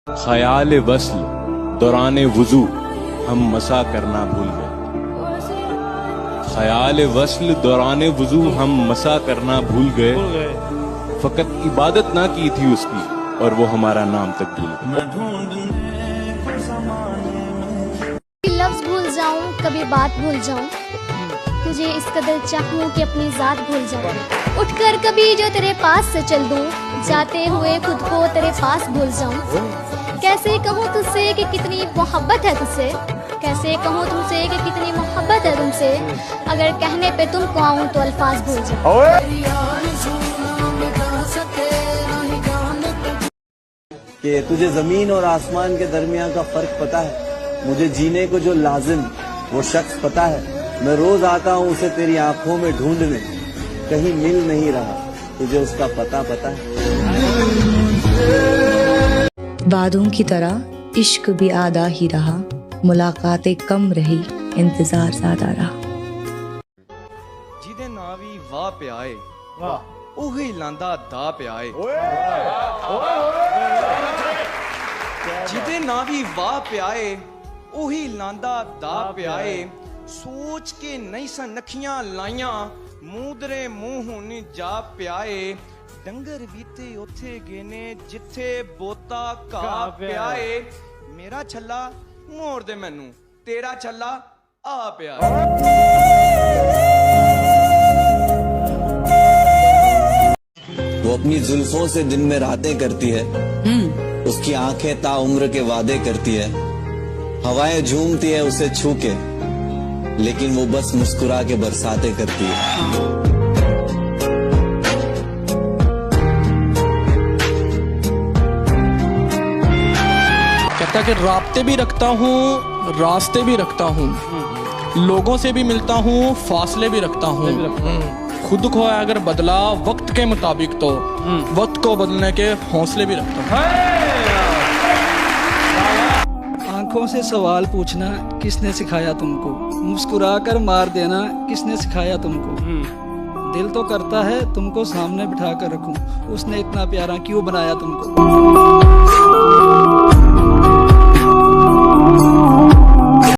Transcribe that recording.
ख्याल वस्ल दौराने वुजू हम मसा करना भूल गए। ख्याल वस्ल दौराने वुजू हम मसा करना भूल गए। फकत इबादत ना की थी उसकी और वो हमारा नाम तक भूल गए। लफ्ज भूल जाऊं, कभी बात भूल जाऊं, तुझे इस कदर चाहूं कि अपनी जात भूल जाऊं। उठकर कभी जो तेरे पास से चल दूं, जाते हुए खुद को तेरे पास भूल जाऊं। कैसे कहूँ तुझसे कि कितनी मोहब्बत है तुझसे, कैसे कहूँ तुमसे कि कितनी मोहब्बत है तुमसे, अगर कहने पे तुमको आऊं तो अल्फाज भूल जाऊं। कि तुझे जमीन और आसमान के दरमियान का फर्क पता है, मुझे जीने को जो लाजिम वो शख्स पता है। मैं रोज आता हूँ उसे तेरी आंखों में ढूंढने, कहीं मिल नहीं रहा, तुझे उसका पता है। वादों की तरह इश्क भी आधा ही रहा, मुलाकातें कम रही, इंतजार ज्यादा रहा। ਜਿਹਦੇ ਨਾਂ ਵੀ ਵਾਹ ਪਿਆਏ ਉਹੀ ਲਾਂਦਾ ਦਾ ਪਿਆਏ। ਜਿਹਦੇ ਨਾਂ ਵੀ ਵਾਹ ਪਿਆਏ ਉਹੀ ਲਾਂਦਾ ਦਾ ਪਿਆਏ। ਸੋਚ ਕੇ ਨਹੀਂ ਸਨਖੀਆਂ ਲਾਈਆਂ, ਮੂਦਰੇ ਮੂੰਹ ਹੁਣ ਜਾ ਪਿਆਏ। ਡੰਗਰ ਵੀ ਤੇ ਉੱਥੇ ਗਏ ਨੇ ਜਿੱਥੇ ਬੋਤਾ ਘਾਹ ਪਿਆਏ। ਮੇਰਾ ਛੱਲਾ ਮੋੜ ਦੇ ਮੈਨੂੰ, ਤੇਰਾ ਛੱਲਾ ਆ ਪਿਆ। वो अपनी जुल्फों से दिन में रातें करती है, उसकी आंखें ताउम्र के वादे करती है। हवाएं झूमती है उसे छू के, लेकिन वो बस मुस्कुरा के बरसातें करती है। कहता कि राब्ते भी रखता हूँ, रास्ते भी रखता हूँ, लोगों से भी मिलता हूँ, फासले भी रखता हूँ। खुद को अगर बदला वक्त के मुताबिक तो वक्त को बदलने के हौसले भी रखता हूँ। आंखों से सवाल पूछना किसने सिखाया तुमको, मुस्कुरा कर मार देना किसने सिखाया तुमको। दिल तो करता है तुमको सामने बिठा कर रखूं, उसने इतना प्यारा क्यों बनाया तुमको।